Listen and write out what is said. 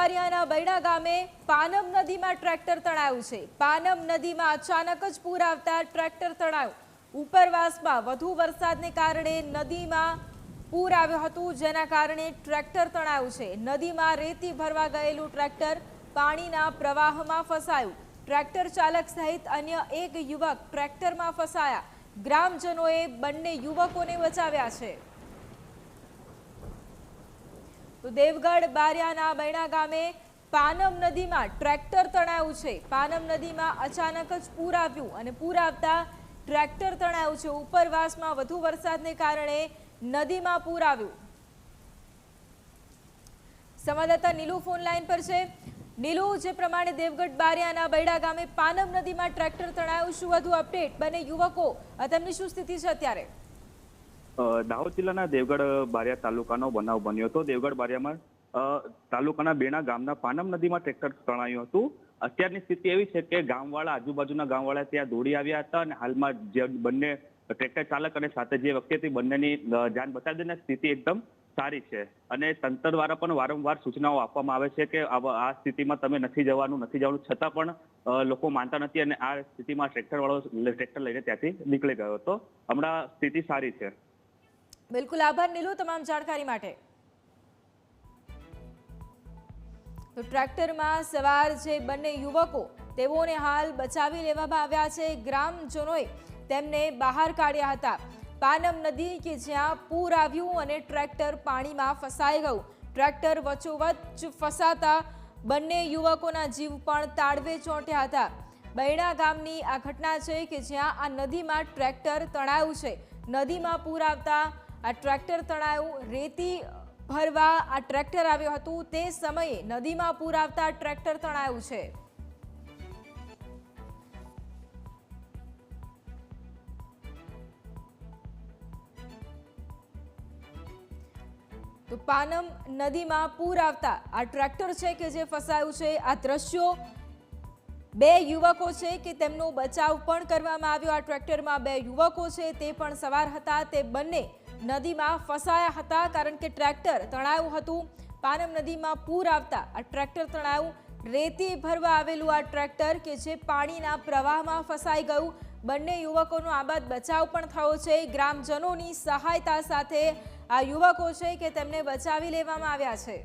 બારિયાના બૈડા ગામે પાનમ નદીમાં ટ્રેક્ટર તણાયું છે। પાનમ નદીમાં અચાનક જ પૂર આવતા ટ્રેક્ટર તણાયું। ઉપરવાસમાં વધુ વરસાદને કારણે નદીમાં પૂર આવ્યું હતું, જેના કારણે ટ્રેક્ટર તણાયું છે। નદીમાં રેતી ભરવા ગયેલું ટ્રેક્ટર પાણીના પ્રવાહમાં ફસાયું। ટ્રેક્ટર ચાલક સહિત અન્ય એક યુવક ટ્રેક્ટરમાં ફસાયા। ગ્રામજનોએ બંને યુવકોને બચાવ્યા છે। તો દેવગઢ બારિયાના બૈણા ગામે પાનમ નદીમાં ટ્રેક્ટર તણાયું છે। પાનમ નદીમાં અચાનક જ પૂર આવ્યું અને પૂર આવતા ટ્રેક્ટર તણાયું છે। ઉપરવાસમાં વધુ વરસાદને કારણે નદીમાં પૂર આવ્યું। સંવાદદાતા નીલુ ફોન લાઈન પર છે। નીલુ, જે પ્રમાણે દેવગઢ બારિયાના બૈડા ગામે પાનમ નદીમાં ટ્રેક્ટર તણાયું, શું વધુ અપડેટ? બંને યુવકો, તેમની શું સ્થિતિ છે અત્યારે? દાહોદ જિલ્લાના દેવગઢ બારિયા તાલુકાનો બનાવ બન્યો હતો। દેવગઢ બારિયામાં તાલુકાના બેણા ગામના પાનમ નદીમાં ટ્રેક્ટર તણાયું હતું। અત્યારની સ્થિતિ એવી છે કે ગામવાળા, આજુબાજુના ગામવાળા ત્યાં દોડી આવ્યા હતા અને હાલમાં જે બંને ટ્રેક્ટર ચાલક અને સાથે જે વ્યક્તિ હતી બંનેની જાન બચાવી દેવાની સ્થિતિ એકદમ સારી છે અને તંત્ર દ્વારા પણ વારંવાર સૂચનાઓ આપવામાં આવે છે કે આ સ્થિતિમાં તમે નથી જવાનું, છતાં પણ લોકો માનતા નથી અને આ સ્થિતિમાં ટ્રેક્ટર લઈને ત્યાંથી નીકળી ગયો હતો। હમણાં સ્થિતિ સારી છે। બિલકુલ, આભાર નીલુ તમામ જાણકારી માટે। તો ટ્રેક્ટરમાં સવાર જે બંને યુવકો, તેઓને હાલ બચાવી લેવામાં આવ્યા છે। ગ્રામજનોએ તેમને બહાર કાઢ્યા હતા। પાનમ નદી કે જ્યાં પૂર આવ્યું અને ટ્રેક્ટર પાણીમાં ફસાઈ ગયું। ટ્રેક્ટર વચ્ચોવચ્ચ ફસાતા બંને યુવકોના જીવ પણ તાળવે ચોંટ્યા હતા। બૈણા ગામની આ ઘટના છે કે જ્યાં આ નદીમાં ટ્રેક્ટર તણાયું છે। નદીમાં પૂર આવતા આ ટ્રેક્ટર તણાયું। રેતી ભરવા આ ટ્રેક્ટર આવ્યું હતું, તે સમયે નદીમાં પૂર આવતા ટ્રેક્ટર તણાયું છે। તો પાનમ નદીમાં પૂર આવતા આ ટ્રેક્ટર છે કે જે ફસાયું છે। આ દ્રશ્યો, બે યુવકો છે કે તેમનો બચાવ પણ કરવામાં આવ્યો। આ ટ્રેક્ટરમાં બે યુવકો છે તે પણ સવાર હતા। તે બંને નદીમાં ફસાયા હતા કારણ કે ટ્રેક્ટર તણાયું હતું। પાનમ નદીમાં પૂર આવતા આ ટ્રેક્ટર તણાયું। રેતી ભરવા આવેલું આ ટ્રેક્ટર કે જે પાણીના પ્રવાહમાં ફસાઈ ગયું। બંને યુવકોનો આબાદ બચાવ પણ થયો છે। ગ્રામજનોની સહાયતા સાથે આ યુવકો છે કે તેમને બચાવી લેવામાં આવ્યા છે।